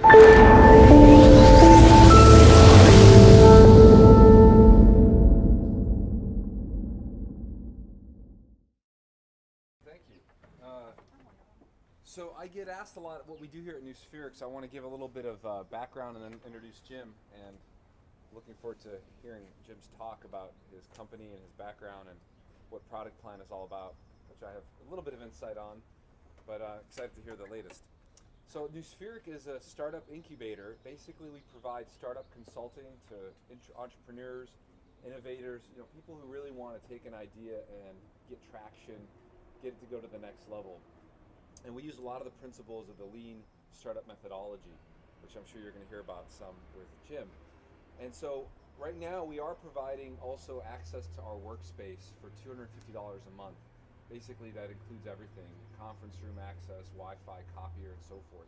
Thank you. So I get asked a lot what we do here at Noospheric, so I want to give a little bit of background and then introduce Jim, and looking forward to hearing Jim's talk about his company and his background and what ProductPlan is all about, which I have a little bit of insight on, but excited to hear the latest. So Noospheric is a startup incubator. Basically, we provide startup consulting to entrepreneurs, innovators, people who really want to take an idea and get traction, get it to go to the next level. And we use a lot of the principles of the lean startup methodology, which I'm sure you're going to hear about some with Jim. And so right now we are providing also access to our workspace for $250 a month. Basically that includes everything: conference room access, Wi-Fi, copier, and so forth.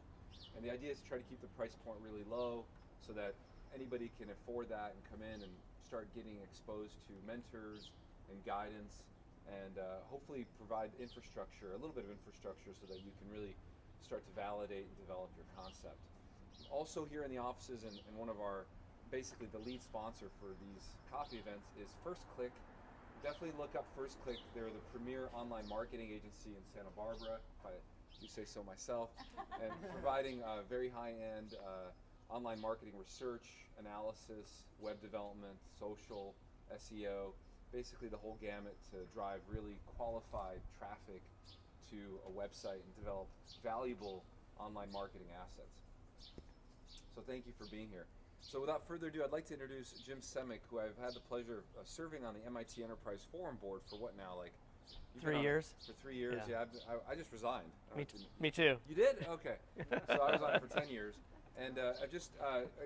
And the idea is to try to keep the price point really low so that anybody can afford that and come in and start getting exposed to mentors and guidance, and hopefully provide infrastructure, a little bit of infrastructure, so that you can really start to validate and develop your concept. Also here in the offices, and one of our, basically the lead sponsor for these coffee events is First Click. Definitely look up First Click. They're the premier online marketing agency in Santa Barbara, if I do say so myself, and providing very high-end online marketing research, analysis, web development, social, SEO, basically the whole gamut to drive really qualified traffic to a website and develop valuable online marketing assets. So thank you for being here. So without further ado, I'd like to introduce Jim Semick, who I've had the pleasure of serving on the MIT Enterprise Forum Board for what now, like 3 years? For 3 years, yeah. I just resigned. Me too. You did? Okay. So I was on it for 10 years. And I just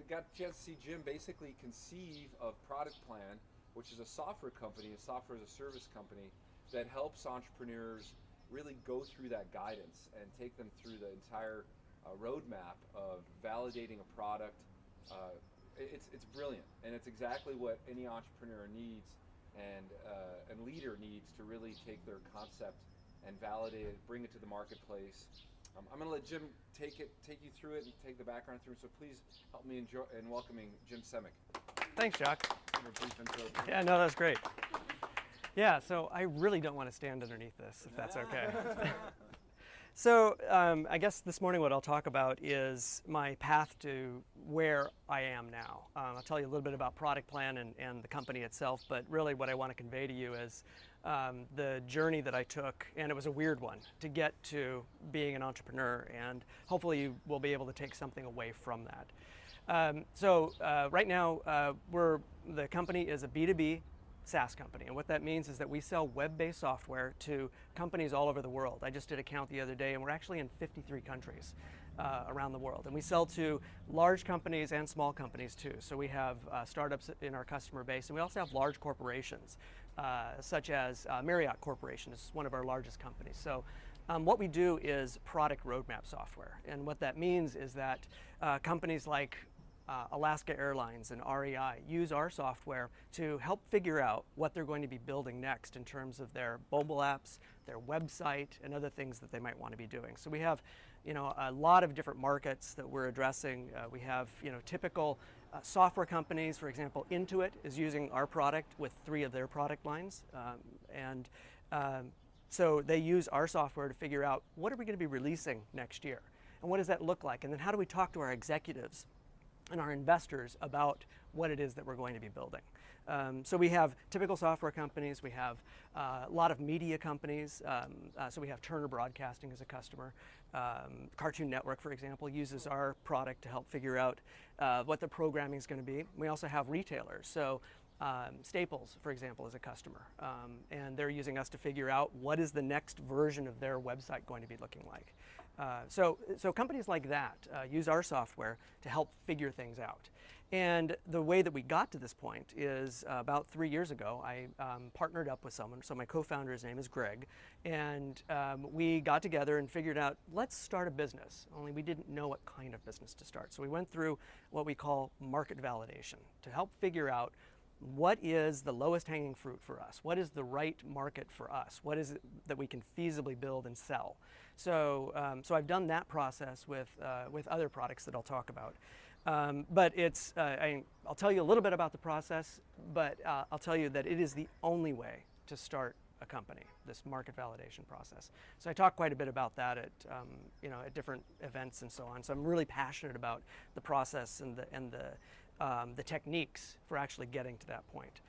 got a chance to see Jim basically conceive of ProductPlan, which is a software company, a software as a service company that helps entrepreneurs really go through that guidance and take them through the entire roadmap of validating a product. It's brilliant, and it's exactly what any entrepreneur needs and leader needs to really take their concept and validate it, bring it to the marketplace. I'm going to let Jim take you through it and take the background through. So please help me in welcoming Jim Semick. Thanks, Jacques. Yeah, no, that's great. Yeah, so I really don't want to stand underneath this, if that's okay. So I guess this morning what I'll talk about is my path to where I am now. I'll tell you a little bit about ProductPlan and the company itself, but really what I want to convey to you is the journey that I took, and it was a weird one, to get to being an entrepreneur, and hopefully you will be able to take something away from that. Right now, the company is a B2B SaaS company, and what that means is that we sell web-based software to companies all over the world. I just did a count the other day, and we're actually in 53 countries around the world, and we sell to large companies and small companies too. So we have startups in our customer base, and we also have large corporations, such as Marriott Corporation is one of our largest companies. So what we do is product roadmap software, and what that means is that companies like Alaska Airlines and REI use our software to help figure out what they're going to be building next in terms of their mobile apps, their website, and other things that they might want to be doing. So we have, a lot of different markets that we're addressing. We have, typical software companies. For example, Intuit is using our product with 3 of their product lines, so they use our software to figure out what are we going to be releasing next year, and what does that look like, and then how do we talk to our executives and our investors about what it is that we're going to be building. So we have typical software companies, we have a lot of media companies, so we have Turner Broadcasting as a customer. Cartoon Network, for example, uses our product to help figure out what the programming is going to be. We also have retailers, so Staples, for example, is a customer, and they're using us to figure out what is the next version of their website going to be looking like. So companies like that use our software to help figure things out. And the way that we got to this point is about 3 years ago, I partnered up with someone. So my co-founder's name is Greg, and we got together and figured out, let's start a business, only we didn't know what kind of business to start. So we went through what we call market validation to help figure out What is the lowest hanging fruit for us? What is the right market for us? What is it that we can feasibly build and sell? So, so I've done that process with other products that I'll talk about. But it's, I'll tell you a little bit about the process, but I'll tell you that it is the only way to start a company, this market validation process. So I talk quite a bit about that at, at different events and so on. So I'm really passionate about the process and the techniques for actually getting to that point.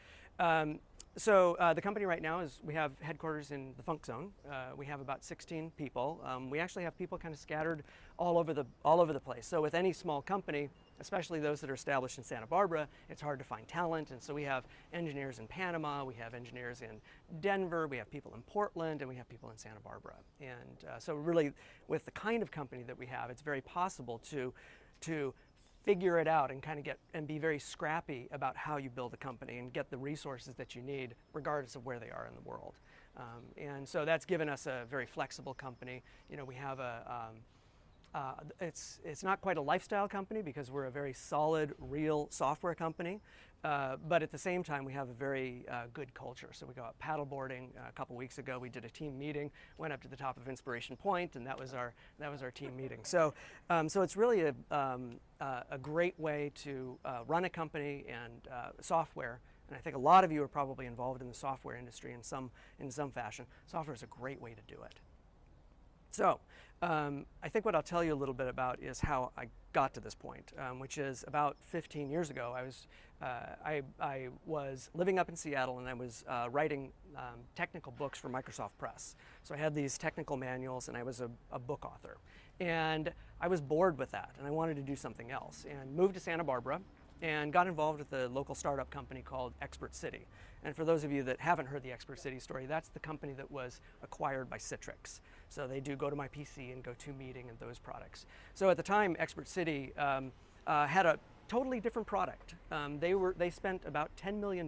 So the company right now is, we have headquarters in the Funk Zone. We have about 16 people. We actually have people kind of scattered all over the place. So with any small company, especially those that are established in Santa Barbara, it's hard to find talent. And so we have engineers in Panama, we have engineers in Denver, we have people in Portland, and we have people in Santa Barbara. And so really, with the kind of company that we have, it's very possible to figure it out and kind of get and be very scrappy about how you build a company and get the resources that you need regardless of where they are in the world. And so that's given us a very flexible company. We have it's not quite a lifestyle company because we're a very solid, real software company. But at the same time, we have a very good culture. So we go out paddleboarding. A couple weeks ago, we did a team meeting, went up to the top of Inspiration Point, and that was our team meeting. So, so it's really a great way to run a company and software. And I think a lot of you are probably involved in the software industry in some fashion. Software is a great way to do it. So, I think what I'll tell you a little bit about is how I got to this point, which is about 15 years ago. I was living up in Seattle, and I was writing technical books for Microsoft Press. So I had these technical manuals, and I was a book author. And I was bored with that, and I wanted to do something else, and moved to Santa Barbara and got involved with a local startup company called Expert City. And for those of you that haven't heard the Expert City story, that's the company that was acquired by Citrix. So they do GoToMyPC and GoToMeeting and those products. So at the time, Expert City had a totally different product. They spent about $10 million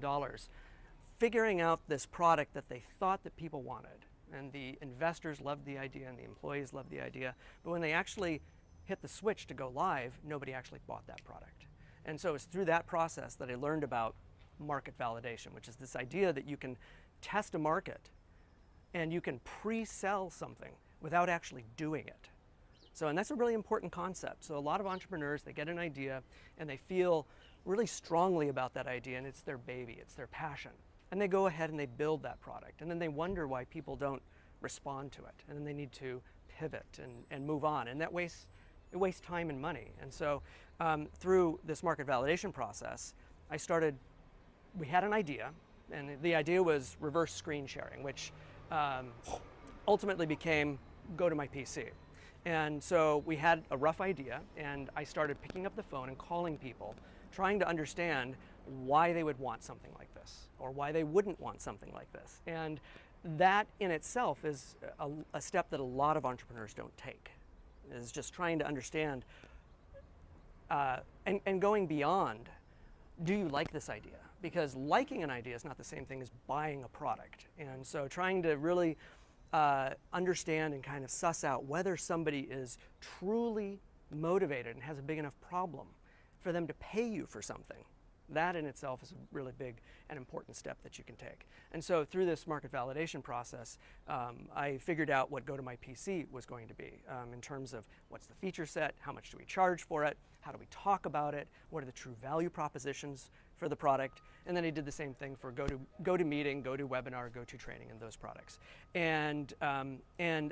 figuring out this product that they thought that people wanted. And the investors loved the idea and the employees loved the idea. But when they actually hit the switch to go live, nobody actually bought that product. And so it's through that process that I learned about market validation, which is this idea that you can test a market and you can pre-sell something without actually doing it. So, and that's a really important concept. So a lot of entrepreneurs, they get an idea and they feel really strongly about that idea, and it's their baby, it's their passion. And they go ahead and they build that product, and then they wonder why people don't respond to it. And then they need to pivot and move on, and it wastes time and money. And so through this market validation process, we had an idea, and the idea was reverse screen sharing, which ultimately became GoToMyPC. And so we had a rough idea, and I started picking up the phone and calling people, trying to understand why they would want something like this, or why they wouldn't want something like this. And that in itself is a step that a lot of entrepreneurs don't take, is just trying to understand and going beyond, do you like this idea? Because liking an idea is not the same thing as buying a product. And so trying to really understand and kind of suss out whether somebody is truly motivated and has a big enough problem for them to pay you for something. That in itself is a really big and important step that you can take. And so through this market validation process, I figured out what GoToMyPC was going to be in terms of what's the feature set, how much do we charge for it, how do we talk about it, what are the true value propositions for the product, and then I did the same thing for GoToMeeting, GoToWebinar, GoToTraining, and those products. And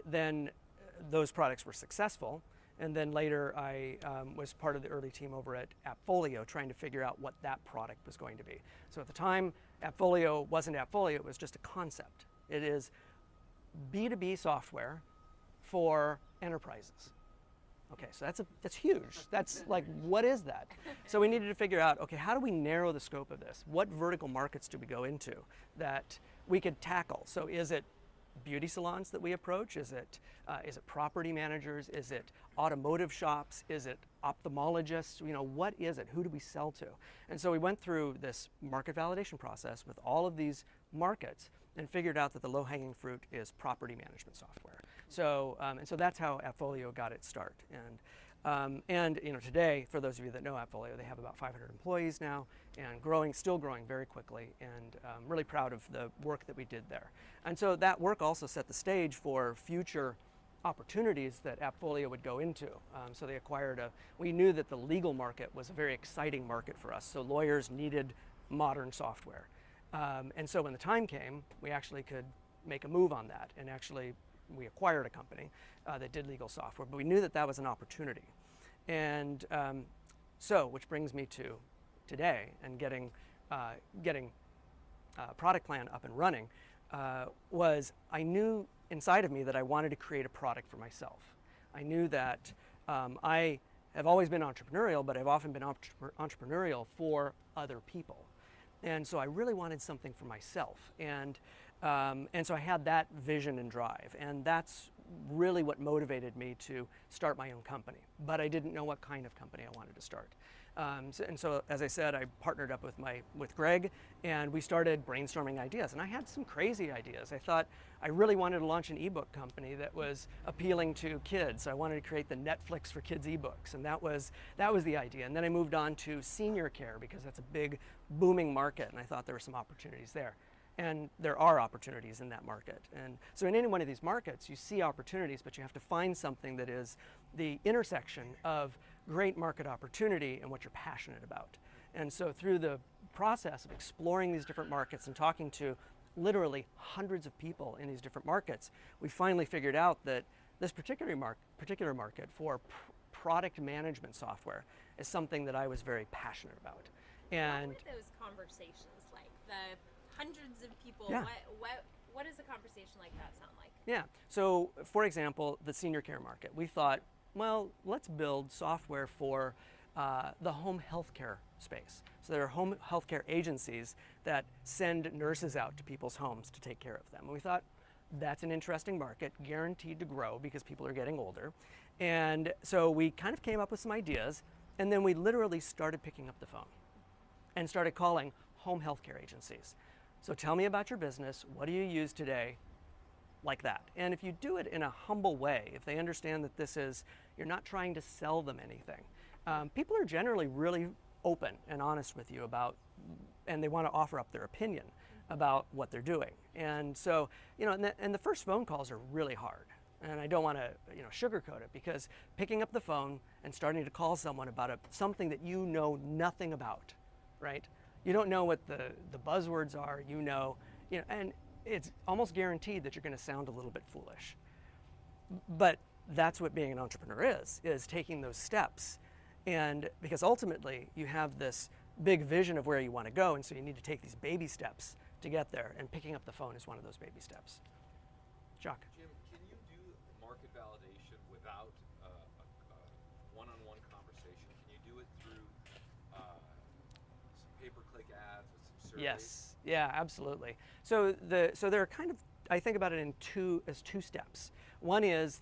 then those products were successful. And then later I was part of the early team over at AppFolio trying to figure out what that product was going to be. So at the time, AppFolio wasn't AppFolio, it was just a concept. It is B2B software for enterprises. Okay, so that's huge. That's like, what is that? So we needed to figure out, okay, how do we narrow the scope of this? What vertical markets do we go into that we could tackle? So is it beauty salons that we approach? Is it property managers? Is it automotive shops? Is it ophthalmologists? What is it? Who do we sell to? And so we went through this market validation process with all of these markets and figured out that the low-hanging fruit is property management software. So and so that's how AppFolio got its start. And today, for those of you that know AppFolio, they have about 500 employees now and growing, still growing very quickly, and really proud of the work that we did there. And so that work also set the stage for future opportunities that AppFolio would go into. So they acquired we knew that the legal market was a very exciting market for us, so lawyers needed modern software. And so when the time came, we actually could make a move on that, and actually we acquired a company that did legal software, but we knew that that was an opportunity. And so, which brings me to today and getting ProductPlan up and running, was I knew inside of me that I wanted to create a product for myself. I knew that I have always been entrepreneurial, but I've often been entrepreneurial for other people. And so I really wanted something for myself. And so I had that vision and drive. And that's really what motivated me to start my own company. But I didn't know what kind of company I wanted to start. And so, as I said, I partnered up with Greg, and we started brainstorming ideas. And I had some crazy ideas. I thought I really wanted to launch an ebook company that was appealing to kids. I wanted to create the Netflix for kids ebooks, and that was the idea. And then I moved on to senior care because that's a big booming market, and I thought there were some opportunities there. And there are opportunities in that market. And so in any one of these markets, you see opportunities, but you have to find something that is the intersection of great market opportunity and what you're passionate about. And so through the process of exploring these different markets and talking to literally hundreds of people in these different markets, we finally figured out that this particular market for product management software is something that I was very passionate about. And what were those conversations like? The hundreds of people, yeah. What does a conversation like that sound like? Yeah, so for example, the senior care market, we thought, well, let's build software for the home healthcare space. So there are home healthcare agencies that send nurses out to people's homes to take care of them. And we thought that's an interesting market, guaranteed to grow because people are getting older. And so we kind of came up with some ideas, and then we literally started picking up the phone and started calling home healthcare agencies. So tell me about your business. What do you use today? Like that. And if you do it in a humble way, if they understand that this is, you're not trying to sell them anything, people are generally really open and honest with you about, and they want to offer up their opinion about what they're doing. And so, and the first phone calls are really hard. And I don't want to, sugarcoat it, because picking up the phone and starting to call someone about something that you know nothing about, right? You don't know what the buzzwords are, and it's almost guaranteed that you're going to sound a little bit foolish. But that's what being an entrepreneur is taking those steps. And because ultimately you have this big vision of where you want to go, and so you need to take these baby steps to get there, and picking up the phone is one of those baby steps. Jacques? Jim, can you do market validation without a one-on-one conversation? Can you do it through some pay-per-click ads with some surveys? Yes. Yeah, absolutely. So there are kind of, I think about it as two steps. One is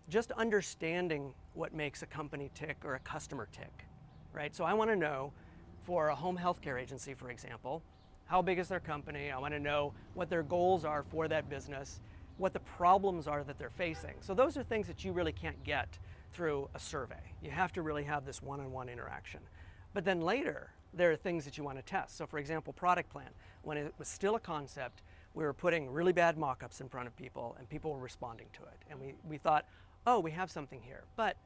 just understanding what makes a company tick or a customer tick, right? So I want to know, for a home healthcare agency, for example, how big is their company? I want to know what their goals are for that business, what the problems are that they're facing. So those are things that you really can't get through a survey. You have to really have this one-on-one interaction. But then later, there are things that you want to test. So for example, ProductPlan, when it was still a concept, we were putting really bad mock-ups in front of people, and people were responding to it. And we thought, oh, we have something here, but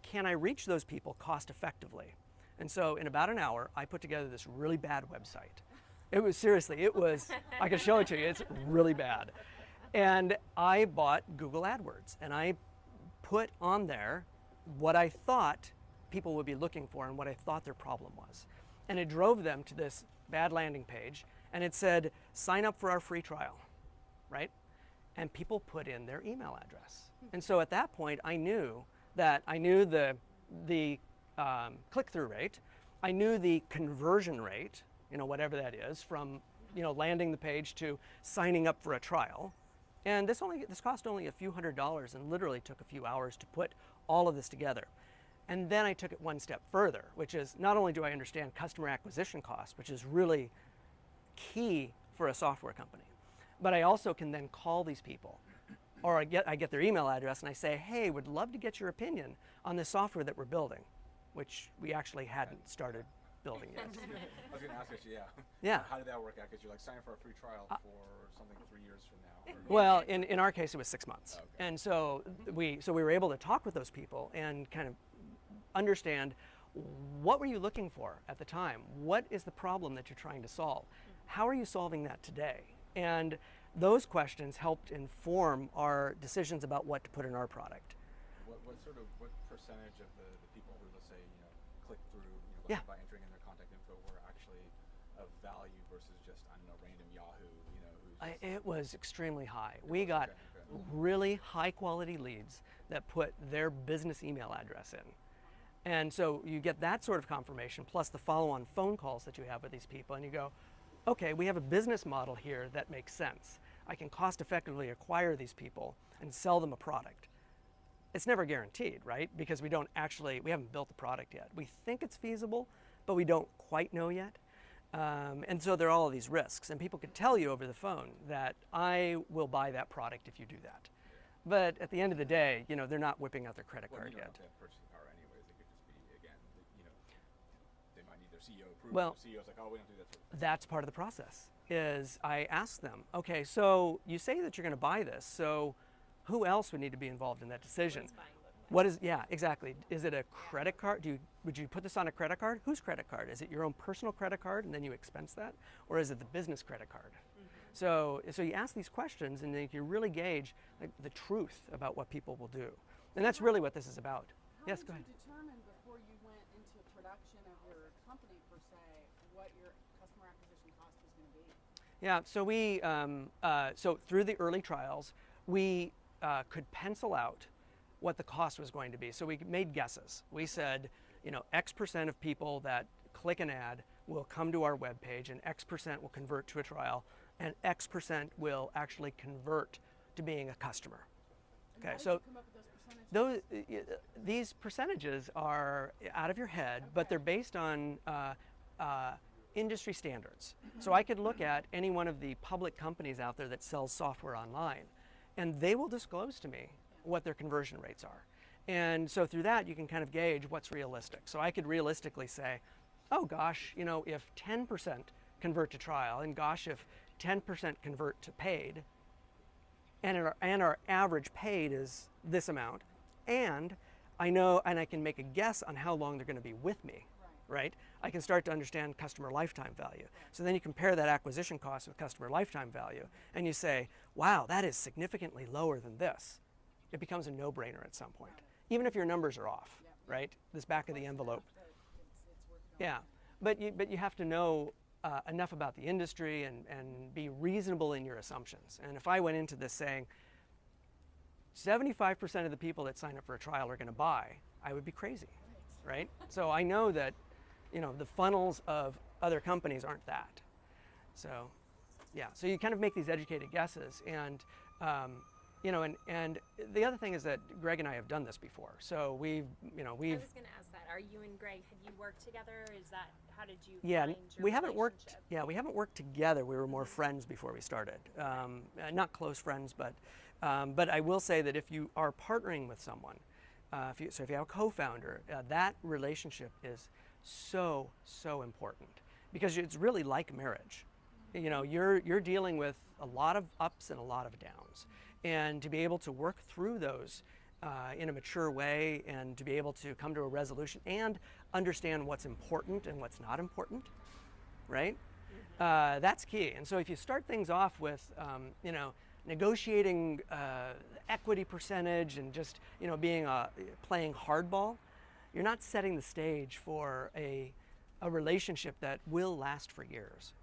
can I reach those people cost effectively? And so in about an hour, I put together this really bad website. It was, I can show it to you, it's really bad. And I bought Google AdWords, and I put on there what I thought people would be looking for and what I thought their problem was. And it drove them to this bad landing page, and it said, sign up for our free trial, right? And people put in their email address. And so at that point, I knew the click-through rate, I knew the conversion rate, whatever that is, from landing the page to signing up for a trial. And this cost only a few $100s, and literally took a few hours to put all of this together. And then I took it one step further, which is not only do I understand customer acquisition cost, which is really key for a software company, but I also can then call these people or I get their email address and I say, hey, would love to get your opinion on this software that we're building, which we actually hadn't started building yet. I was going to ask you, Yeah. How did that work out? Because you're like signing for a free trial for something 3 years from now. Well, in our case, it was 6 months. Okay. And so we were able to talk with those people and kind of understand, what were you looking for at the time? What is the problem that you're trying to solve? How are you solving that today? And those questions helped inform our decisions about what to put in our product. What percentage of the people who, let's say, click through, Yeah. by entering in their contact info were actually of value versus just, I don't know, random Yahoo, who's just, It was extremely high. We got really high quality leads that put their business email address in. And so you get that sort of confirmation plus the follow-on phone calls that you have with these people, and you go, okay, we have a business model here that makes sense. I can cost effectively acquire these people and sell them a product. It's never guaranteed, right? Because we haven't built the product yet. We think it's feasible, but we don't quite know yet. And so there are all of these risks, and people could tell you over the phone that I will buy that product if you do that. But at the end of the day, they're not whipping out their credit card yet. They have purchasing power anyways. It could just be, again, they might need their CEO approval. Well, the CEO's like, oh, we don't do that. That's part of the process. Is I ask them, okay, so you say that you're going to buy this, so who else would need to be involved in that decision? Yeah, exactly. Is it a credit card? Would you put this on a credit card? Whose credit card? Is it your own personal credit card and then you expense that? Or is it the business credit card? So you ask these questions and then you really gauge the truth about what people will do. And that's really what this is about. Yes, go ahead. How did you determine before you went into production of your company per se what your customer acquisition cost was going to be? Yeah, so so through the early trials, we could pencil out what the cost was going to be. So we made guesses. We said, X% of people that click an ad will come to our webpage, and X% will convert to a trial, and X% will actually convert to being a customer. And Okay, how did so you come up with those percentages? these percentages are out of your head, but they're based on industry standards. So I could look at any one of the public companies out there that sells software online, and they will disclose to me what their conversion rates are. And so through that, you can kind of gauge what's realistic. So I could realistically say, oh gosh, if 10% convert to trial, and gosh, if 10% convert to paid, and our average paid is this amount, and I know, and I can make a guess on how long they're going to be with me, right? I can start to understand customer lifetime value. So then you compare that acquisition cost with customer lifetime value, and you say, wow, that is significantly lower than this. It becomes a no-brainer at some point, even if your numbers are off, right? This back of the envelope. Yeah, but you have to know enough about the industry and be reasonable in your assumptions. And if I went into this saying 75% of the people that sign up for a trial are going to buy, I would be crazy, right? So I know that, the funnels of other companies aren't that. So, yeah, so you kind of make these educated guesses, and and the other thing is that Greg and I have done this before. So we've. I was going to ask that. Are you and Greg, had you worked together? Is that, how did you find your we haven't worked. relationship? Yeah, we haven't worked together. We were more friends before we started. Not close friends, but I will say that if you are partnering with someone, if you have a co-founder, that relationship is so important, because it's really like marriage. You're dealing with a lot of ups and a lot of downs, and to be able to work through those in a mature way, and to be able to come to a resolution and understand what's important and what's not important, right? That's key. And so if you start things off with negotiating equity percentage and just being playing hardball, you're not setting the stage for a relationship that will last for years.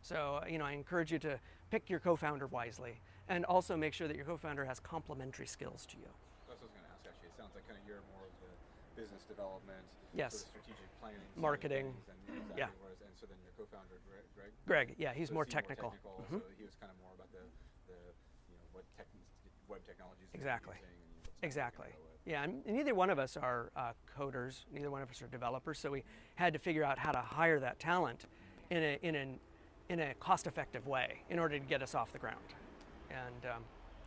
So I encourage you to pick your co-founder wisely, and also make sure that your co-founder has complementary skills to you. That's what I was going to ask, actually. It sounds like kind of you're more of the business development, Yes. sort of strategic planning, Marketing. and Yeah. and so then your co-founder, Greg? Greg, yeah, he's So more is he technical. So he was kind of more about the what web technologies that Exactly. you're using and what's Exactly. going to go with. Yeah, and neither one of us are coders. Neither one of us are developers. So we had to figure out how to hire that talent in a cost-effective way in order to get us off the ground. And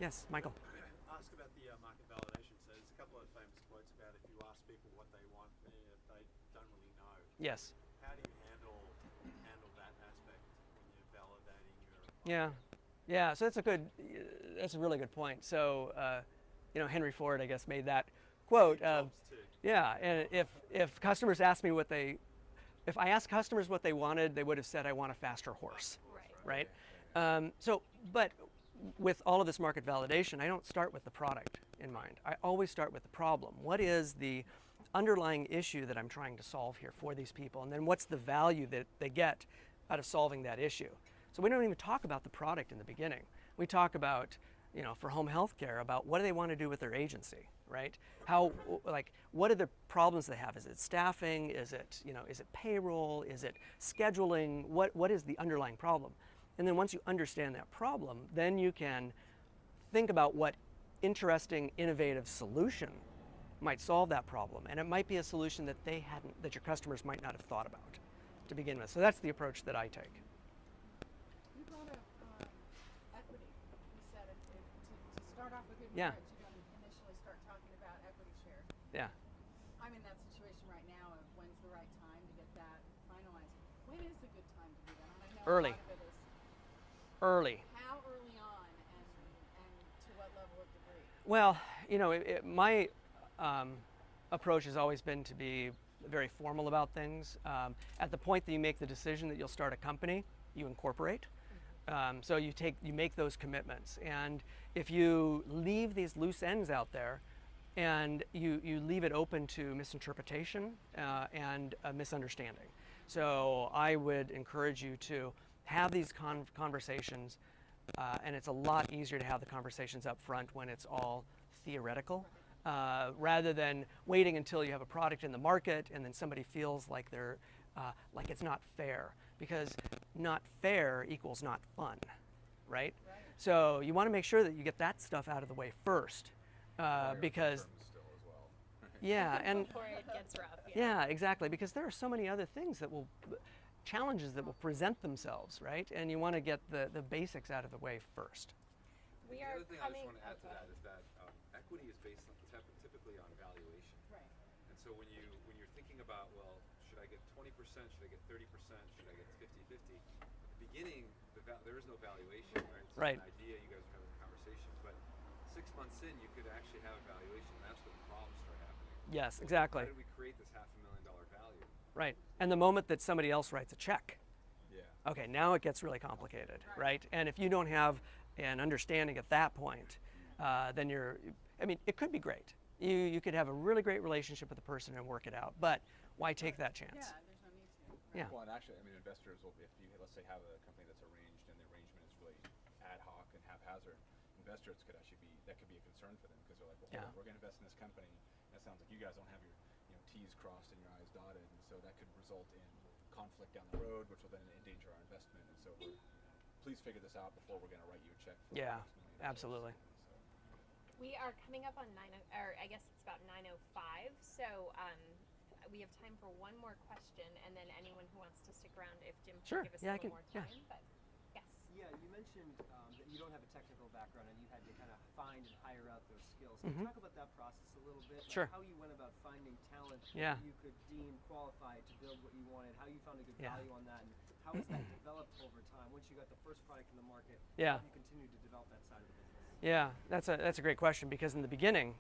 yes, Michael. Yes. How do you handle that aspect when you're validating your Yeah. So that's a really good point. So, Henry Ford, I guess, made that quote. Yeah, and if customers asked me if I asked customers what they wanted, they would have said, I want a faster horse, right? But with all of this market validation, I don't start with the product in mind. I always start with the problem. What is the underlying issue that I'm trying to solve here for these people? And then what's the value that they get out of solving that issue? So we don't even talk about the product in the beginning. We talk about, for home health care, about what do they want to do with their agency, right? What are the problems they have? Is it staffing? Is it payroll? Is it scheduling? What is the underlying problem? And then once you understand that problem, then you can think about what interesting, innovative solution might solve that problem. And it might be a solution that that your customers might not have thought about to begin with. So that's the approach that I take. You brought up equity. You said to start off with good Yeah. marriage, you don't initially start talking about equity share. Yeah. I'm in that situation right now of when's the right time to get that finalized. When is a good time to do that? And I know Early. a lot of it is Early. how early on and to what level of degree? Well, my approach has always been to be very formal about things. At the point that you make the decision that you'll start a company, you incorporate. So you make those commitments. And if you leave these loose ends out there and you leave it open to misinterpretation and a misunderstanding. So I would encourage you to have these conversations, and it's a lot easier to have the conversations up front when it's all theoretical, rather than waiting until you have a product in the market and then somebody feels like like it's not fair, because not fair equals not fun, right? So you want to make sure that you get that stuff out of the way first, because and before it gets rough. yeah, exactly, because there are so many other things challenges that will present themselves, right? And you want to get the basics out of the way first. We the are other thing I just coming. want to add to that is that equity is based typically on valuation. Right. And so when you're thinking about, well, should I get 20%? Should I get 30%? Should I get 50-50? At the beginning, there is no valuation, right? It's Right. an idea, you guys are having conversations, but 6 months in, you could actually have a valuation, and that's when the problems start happening. Yes, So exactly. How did we create this $500,000 value? Right. And the moment that somebody else writes a check, Yeah. okay, now it gets really complicated, right? And if you don't have an understanding at that point, then it could be great. You could have a really great relationship with the person and work it out, but why take that chance? Yeah, there's no need to. Yeah. Well, and actually, investors will, if you, let's say, have a company that's arranged and the arrangement is really ad hoc and haphazard, investors could be a concern for them, because they're like, well, Yeah. we're going to invest in this company. That sounds like you guys don't have your T's crossed and your I's dotted, and so that could result in conflict down the road, which will then endanger our investment. And so please figure this out before we're going to write you a check for Yeah, $X million. absolutely. We are coming up on I guess it's about 9:05. So we have time for one more question, and then anyone who wants to stick around, if Jim Sure. can give us Yeah, a I little can- more yeah. time. But yes. Yeah, you mentioned that you don't have a technical background and you had to kind of find and hire out those skills. Can you talk about that process a little bit? Like Sure. how you went about finding talent Yeah. that you could deem qualified to build what you wanted, how you found a good Yeah. value on that, and how has that developed over time? Once you got the first product in the market, Yeah. how have you continued to develop that side of the business? Yeah, that's a great question, because in the beginning,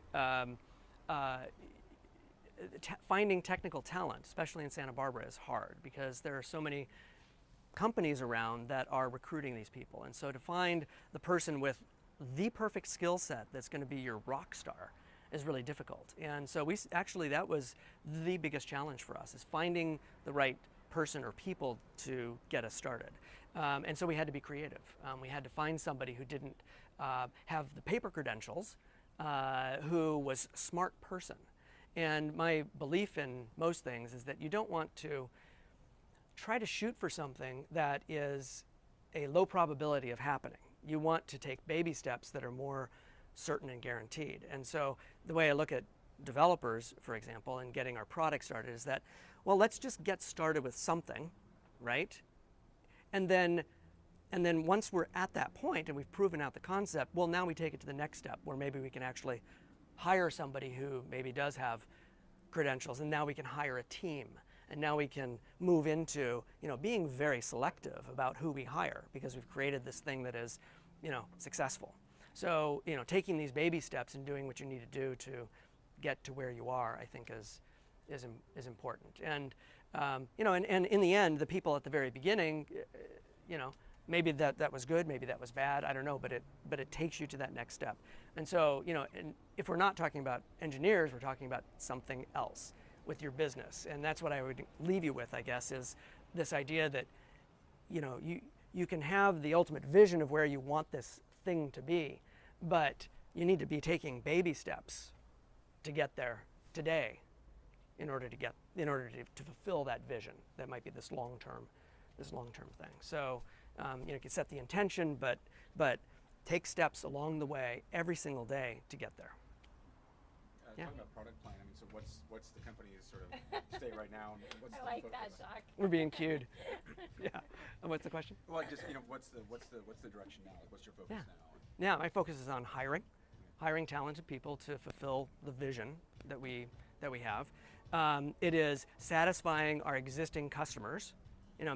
finding technical talent, especially in Santa Barbara, is hard, because there are so many companies around that are recruiting these people. And so to find the person with the perfect skill set that's going to be your rock star is really difficult. And so that was the biggest challenge for us, is finding the right person or people to get us started. And so we had to be creative. We had to find somebody who didn't have the paper credentials, who was a smart person. And my belief in most things is that you don't want to try to shoot for something that is a low probability of happening. You want to take baby steps that are more certain and guaranteed. And so the way I look at developers, for example, and getting our product started is that, well, let's just get started with something, right? And then once we're at that point and we've proven out the concept, well, now we take it to the next step, where maybe we can actually hire somebody who maybe does have credentials, and now we can hire a team. And now we can move into, being very selective about who we hire because we've created this thing that is, successful. So, taking these baby steps and doing what you need to do to get to where you are, I think is important. And, and in the end, the people at the very beginning, maybe that was good, maybe that was bad, I don't know, but it takes you to that next step. And so, and if we're not talking about engineers, we're talking about something else with your business. And that's what I would leave you with, I guess, is this idea that, you can have the ultimate vision of where you want this thing to be, but you need to be taking baby steps to get there today in order to fulfill that vision. That might be this long-term thing. So, you can set the intention, but take steps along the way every single day to get there. Talking about ProductPlan, I mean, so what's the company's sort of state right now? And what's I the like focus? that, Jacques. We're being cued. Yeah. And what's the question? Well, just what's the direction now? Like, what's your focus now? Yeah, my focus is on hiring talented people to fulfill the vision that we have. It is satisfying our existing customers,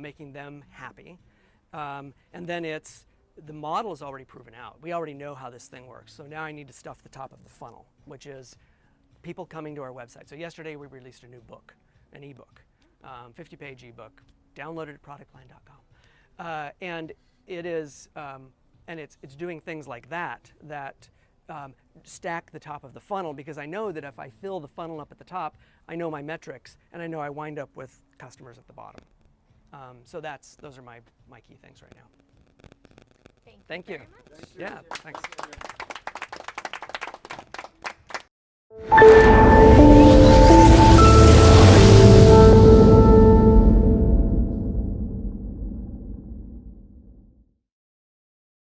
making them happy, and then the model is already proven out. We already know how this thing works. So now I need to stuff the top of the funnel, which is people coming to our website. So yesterday we released a new book, an ebook, 50-page ebook, downloaded at ProductPlan.com, and it is, and it's doing things like that stack the top of the funnel, because I know that if I fill the funnel up at the top, I know my metrics, and I know I wind up with customers at the bottom. So those are my key things right now. Thank you. Thank you. Very much. Yeah, thanks.